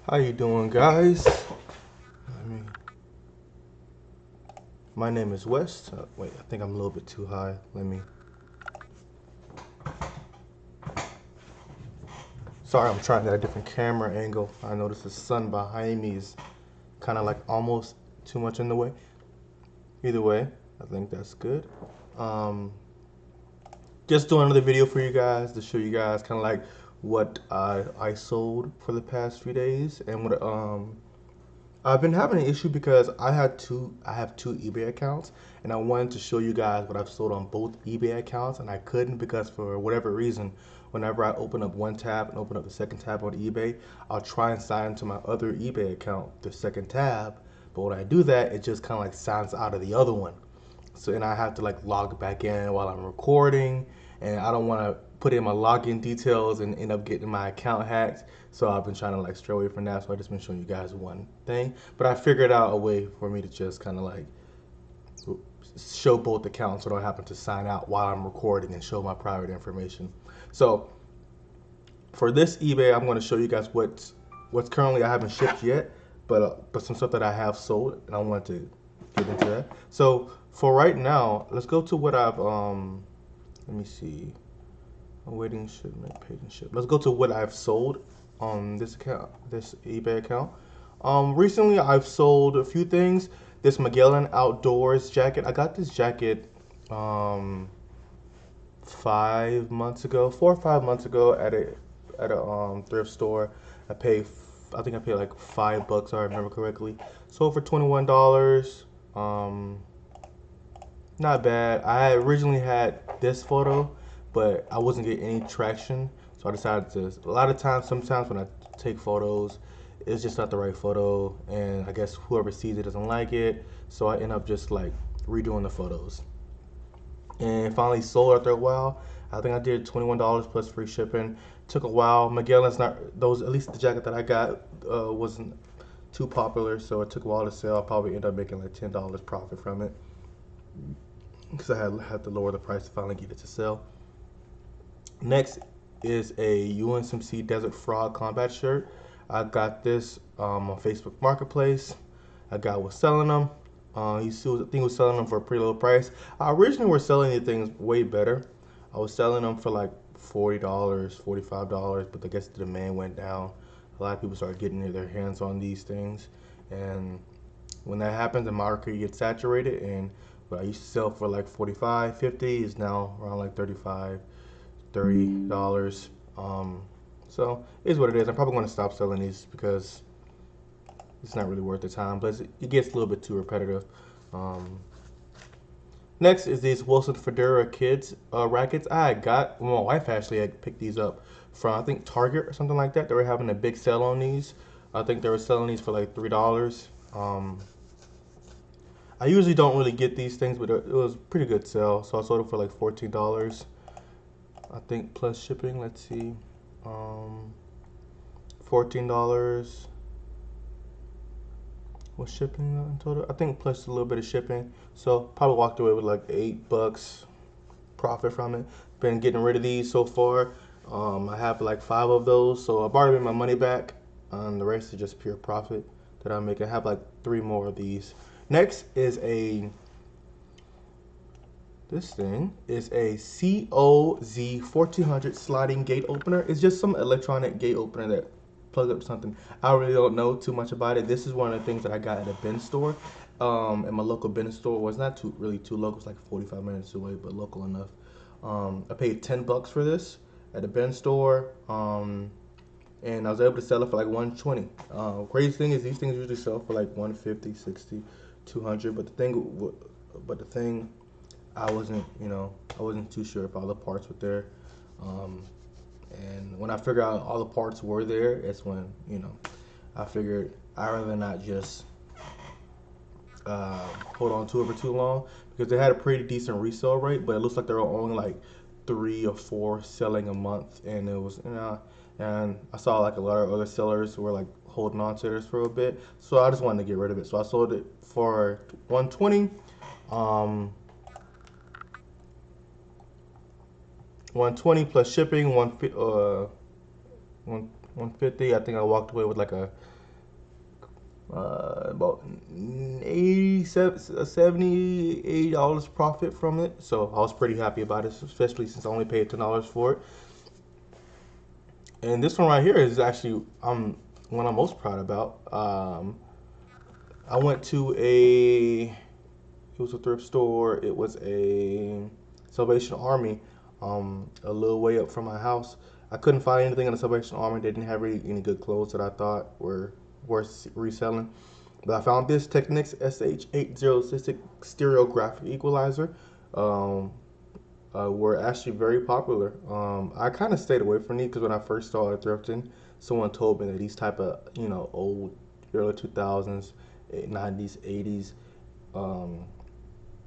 How you doing, guys? My name is West. Wait, I think I'm a little bit too high. Sorry, I'm trying to get a different camera angle. I noticed the sun behind me is kind of like almost too much in the way. Either way, I think that's good. Um, just doing another video for you guys to show you guys kind of like what I sold for the past few days and what I've been having an issue because I have two eBay accounts and I wanted to show you guys what I've sold on both eBay accounts and I couldn't because for whatever reason, whenever I open up one tab and open up the second tab on eBay, I'll try and sign into my other eBay account, the second tab, but when I do that, it just kind of like signs out of the other one. So and I have to like log back in while I'm recording, and I don't want to put in my login details and end up getting my account hacked. So I've been trying to like stray away from that. So I just been showing you guys one thing, but I figured out a way for me to just kind of like show both accounts so I don't happen to sign out while I'm recording and show my private information. So for this eBay, I'm going to show you guys what's currently I haven't shipped yet, but some stuff that I have sold, and I want to get into that. So for right now, let's go to what I've let me see, awaiting shipment, paid and ship. Let's go to what I've sold on this account, this eBay account. Recently I've sold a few things. This Magellan Outdoors jacket. I got this jacket um 5 months ago, 4 or 5 months ago at a thrift store. I paid, I think I paid like $5 if I remember correctly. Sold for $21. Um, Not bad. I originally had this photo, but I wasn't getting any traction, so I decided to. A lot of times, sometimes when I take photos, it's just not the right photo, and I guess whoever sees it doesn't like it, so I end up just like redoing the photos and finally sold after a while. I think I did $21 plus free shipping. Took a while. Magellan's not those. At least the jacket that I got wasn't too popular, so it took a while to sell. I probably ended up making like $10 profit from it because I had to lower the price to finally get it to sell. Next is a UNSMC Desert Frog combat shirt. I got this on Facebook Marketplace. A guy was selling them. I think he was selling them for a pretty low price. I originally was selling these things way better. I was selling them for like $40, $45, but I guess the demand went down. A lot of people started getting their hands on these things, and when that happens, the market gets saturated. And what I used to sell for like 45, 50 is now around like 35, $30. So it is what it is. I'm probably going to stop selling these because it's not really worth the time. But it gets a little bit too repetitive. Um, Next is these Wilson Fedora Kids rackets. My wife actually had picked these up from I think Target or something like that. They were having a big sale on these. I think they were selling these for like $3. I usually don't really get these things, but it was a pretty good sale. So I sold it for like $14. I think plus shipping. Let's see, um, $14 was shipping in total. I think plus a little bit of shipping. So probably walked away with like $8 profit from it. Been getting rid of these so far. I have like 5 of those, so I've already made my money back. The rest is just pure profit that I'm making. I have like 3 more of these. Next is this thing is a COZ 1400 sliding gate opener. It's just some electronic gate opener that plugs up to something. I really don't know too much about it. This is one of the things that I got at a bin store. At my local bin store was not really too local. It's like 45 minutes away, but local enough. I paid $10 for this at a bin store. And I was able to sell it for like 120. Crazy thing is these things usually sell for like 150, 60, 200. But the thing I wasn't too sure if all the parts were there. Um, and when I figured out all the parts were there, it's when, I figured I'd rather not just hold on to it for too long because they had a pretty decent resale rate, but it looks like they were only like 3 or 4 selling a month, and it was, and I saw like a lot of other sellers who were like holding on to this for a bit, so I just wanted to get rid of it. So I sold it for 120. Um, 120 plus shipping, one 150. I think I walked away with like a About 87, $78 profit from it. So I was pretty happy about it, especially since I only paid $10 for it. And this one right here is actually one I'm most proud about. I went to it was a thrift store. It was a Salvation Army, a little way up from my house. I couldn't find anything in the Salvation Army. They didn't have really any good clothes that I thought were worth reselling. But I found this Technics SH806 stereographic equalizer. Um, were actually very popular. I kind of stayed away from these because when I first started thrifting, someone told me that these type of old early 2000s, 90s, 80s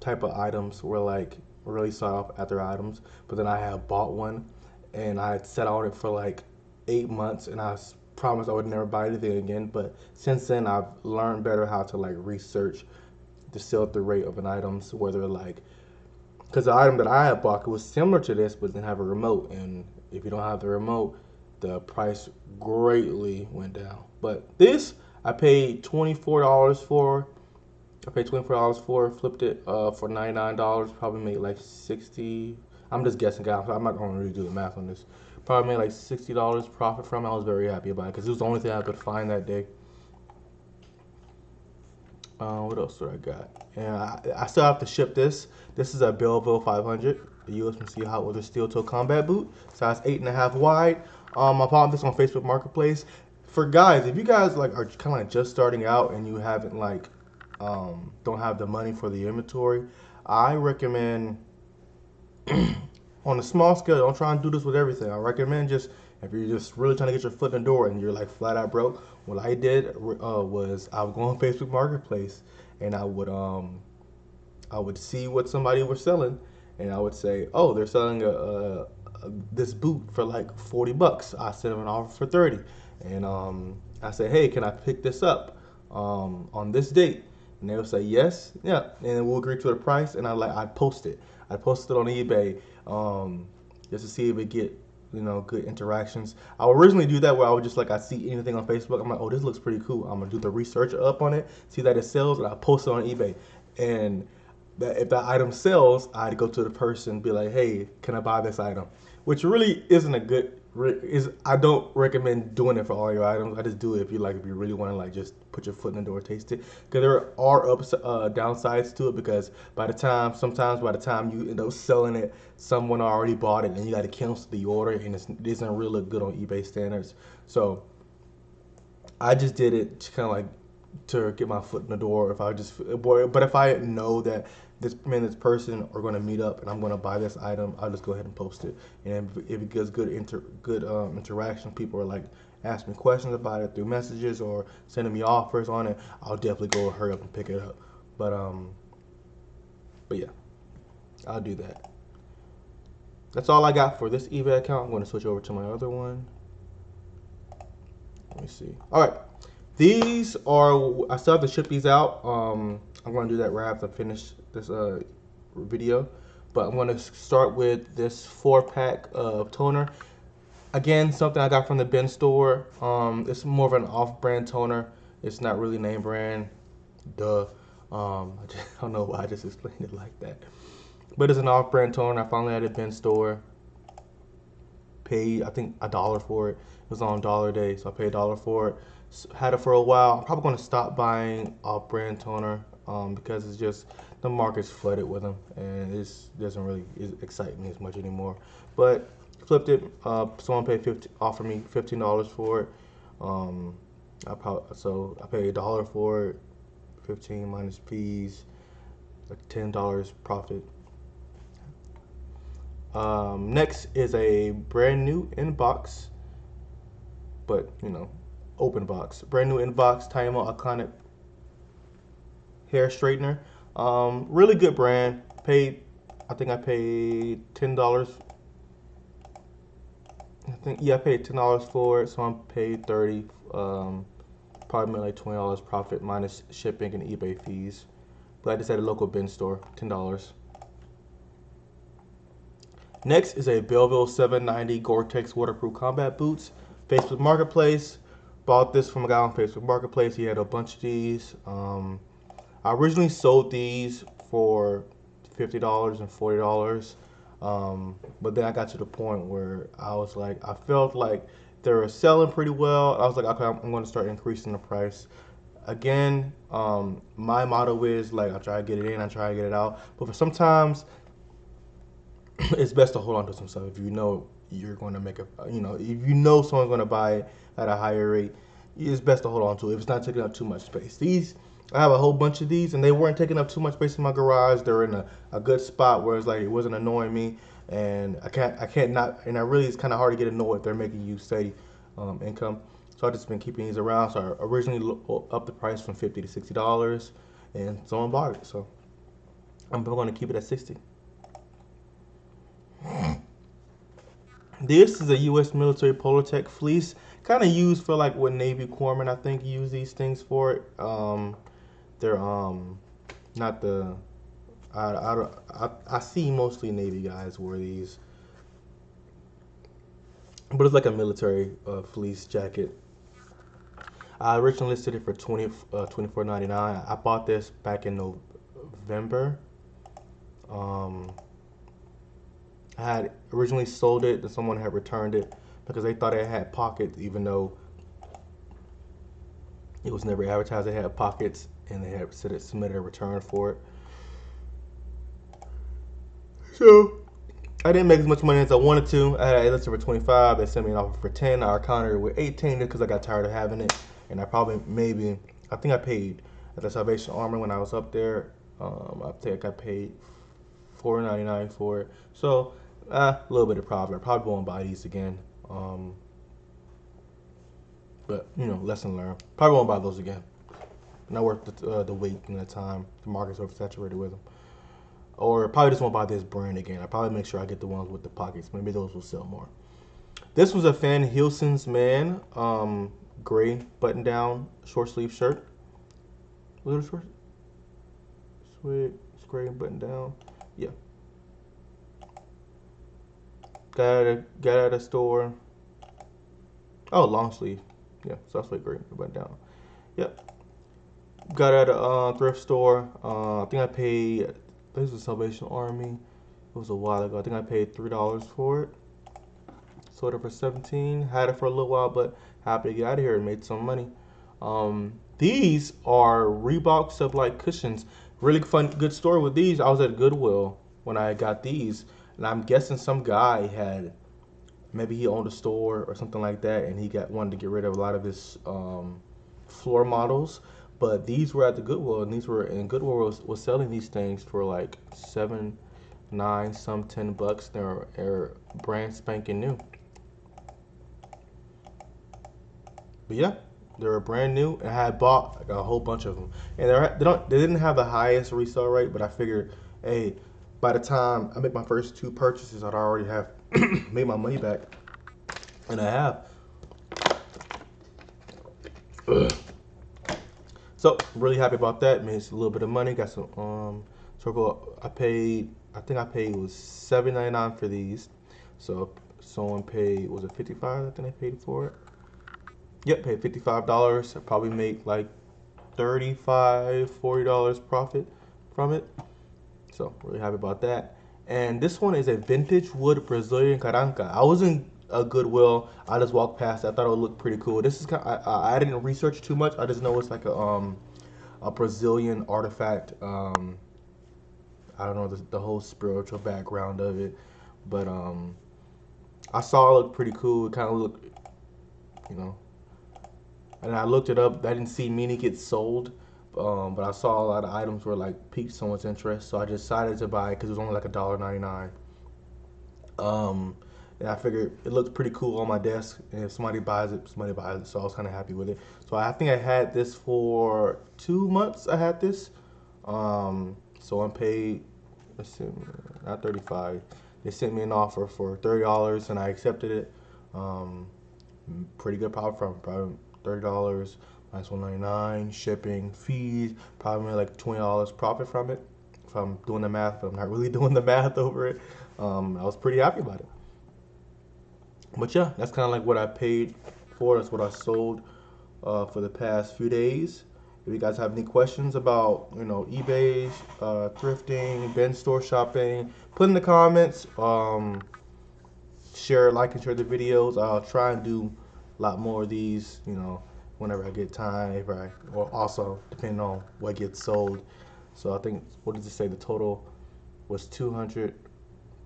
type of items were like really sought off after items. But then I had bought one and I had sat on it for like 8 months and promised I would never buy anything again. But since then, I've learned better how to like research the sell-through rate of an item, whether like because the item that I had bought it was similar to this, but didn't have a remote. And if you don't have the remote, the price greatly went down. But this I paid $24 for. I paid $24 for, flipped it for $99. Probably made like 60. I'm just guessing, guys. I'm not gonna really do the math on this. Probably made like $60 profit from it. I was very happy about it because it was the only thing I could find that day. What else do I got? And I still have to ship this. This is a Belleville 500, the USMC Hot Weather Steel Toe Combat Boot, size 8.5 wide. I bought this on Facebook Marketplace. For guys, if you guys like are kind of like just starting out and you haven't like don't have the money for the inventory, I recommend on a small scale. Don't try and do this with everything. I recommend just if you're just really trying to get your foot in the door and you're like flat out broke. What I did was I would go on Facebook Marketplace and I would see what somebody was selling and I would say, oh, they're selling this boot for like $40. I sent them an offer for 30, and I said, hey, can I pick this up on this date? And they would say yes, yeah, and we'll agree to the price. And I'd post it. I posted it on eBay just to see if it get good interactions. I would originally do that where I would just like I see anything on Facebook, I'm like, oh, this looks pretty cool. I'm gonna do the research up on it, see that it sells, and I post it on eBay. And that if that item sells, I'd go to the person, be like, hey, can I buy this item? Which really isn't a good. I don't recommend doing it for all your items. I just do it if you really want to like just put your foot in the door, taste it. Because there are downsides to it. Because sometimes by the time you end up selling it, someone already bought it, and you got to cancel the order, and it doesn't really look good on eBay standards. So I just did it to kind of like to get my foot in the door. But if I know that this person are going to meet up and I'm going to buy this item, I'll just go ahead and post it. And if it gets good interaction, people are like asking me questions about it through messages or sending me offers on it, I'll definitely go hurry up and pick it up. But yeah, I'll do that. That's all I got for this eBay account. I'm going to switch over to my other one. Let me see. All right. These are, I still have to ship these out. I'm going to do that right after I finish this video. But I'm going to start with this 4-pack of toner. Again, something I got from the bin store. It's more of an off-brand toner. It's not really name brand. Duh. I don't know why I just explained it like that. But it's an off-brand toner. I finally had a bin store. Paid, I think, $1 for it. It was on Dollar Day, so I paid $1 for it. Had it for a while. I'm probably going to stop buying off-brand toner because it's just the market's flooded with them, and it doesn't really excite me as much anymore. But flipped it. Someone offered me $15 for it. I paid $1 for it. 15 minus fees, like $10 profit. Next is a brand new inbox, but open box. Brand new inbox Tiamo Iconic hair straightener. Really good brand. I think I paid $10. I paid $10 for it, so I'm paid $30. Probably made like $20 profit minus shipping and eBay fees. But I just at a local bin store, $10. Next is a Belleville 790 Gore-Tex waterproof combat boots. Facebook Marketplace. Bought this from a guy on Facebook Marketplace. He had a bunch of these. I originally sold these for $50 and $40. But then I got to the point where I was like, I felt like they were selling pretty well. I was like, okay, I'm going to start increasing the price. Again, my motto is like, I try to get it in, I try to get it out. But for sometimes, it's best to hold on to some stuff if you know you're going to make a, if you know someone's going to buy it at a higher rate, it's best to hold on to it if it's not taking up too much space. These, I have a whole bunch of these, and they weren't taking up too much space in my garage. They're in a good spot where it's like it wasn't annoying me, and I can't not, and I really, it's kind of hard to get annoyed if they're making you steady income. So I just been keeping these around. So I originally upped the price from $50 to $60, and someone bought it. So I'm going to keep it at 60. This is a U.S. military Polartec fleece, kind of used for like what Navy corpsmen I think use these things for. It. They're not the I see mostly Navy guys wear these, but it's like a military fleece jacket. I originally listed it for 24.99. I bought this back in November. Um, I had originally sold it, and someone had returned it because they thought it had pockets, even though it was never advertised it had pockets, and they had said it submitted a return for it. So I didn't make as much money as I wanted to. I had it listed for 25. They sent me an offer for 10. I countered it with 18 because I got tired of having it, and I think I paid at the Salvation Army when I was up there. I think I paid $4.99 for it. So a little bit of profit. I probably won't buy these again. But lesson learned. Probably won't buy those again. Not worth the wait and the time. The market's oversaturated with them. Or probably just won't buy this brand again. I probably make sure I get the ones with the pockets. Maybe those will sell more. This was a Van Helsing's Man gray button down short sleeve shirt. Little short. Sweet. It's gray button down. Yeah. Got at a store. Oh, long sleeve. Yeah, soft sleeve gray button down. Yep. Got at a thrift store. I think I paid. This was Salvation Army. It was a while ago. I think I paid $3 for it. Sold it for 17. Had it for a little while, but happy to get out of here and made some money. These are Reebok Sublite cushions. Really fun, good story with these. I was at Goodwill when I got these, and I'm guessing some guy had, maybe he owned a store or something like that, and he wanted to get rid of a lot of his floor models. But these were at the Goodwill, and Goodwill was selling these things for like 7, 9, some $10. They're brand spanking new. But yeah, they were brand new, and I had bought like a whole bunch of them. And they didn't have the highest resale rate, but I figured, hey, by the time I make my first 2 purchases, I'd already have made my money back, and I have. So really happy about that. Made a little bit of money. Got some circle. I think I paid was $7.99 for these. So someone paid, was it 55? I think they paid for it. Yep, paid $55. I probably make like $35, $40 profit from it. So really happy about that. And this one is a vintage wood Brazilian caranca. I was in a Goodwill. I just walked past. I thought it would look pretty cool. This is I didn't research too much. I just know it's like a Brazilian artifact. I don't know the whole spiritual background of it, but I saw it look pretty cool. It kind of looked, and I looked it up. I didn't see many get sold, but I saw a lot of items were like piqued someone's interest, so I decided to buy it because it was only like $1.99. And I figured it looked pretty cool on my desk, and if somebody buys it, somebody buys it. So I was kind of happy with it. So I think I had this for 2 months. I had this. So I paid, let's see, not 35. They sent me an offer for $30, and I accepted it. Pretty good profit from it. Probably $30 minus $1.99, shipping, fees. Probably made like $20 profit from it. If I'm doing the math, but I'm not really doing the math over it. I was pretty happy about it. But yeah, that's kind of like what I paid for. That's what I sold. for the past few days. If you guys have any questions about, eBay, thrifting, bin store shopping, put in the comments. Share, like, and share the videos. I'll try and do a lot more of these, whenever I get time. Or also depending on what gets sold. So I think, what does it say? The total was 200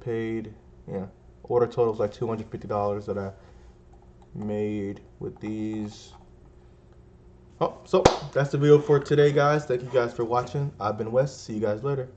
paid. Yeah, order total was like $250 that I made with these. Oh, so that's the video for today, guys. Thank you guys for watching. I've been Wes. See you guys later.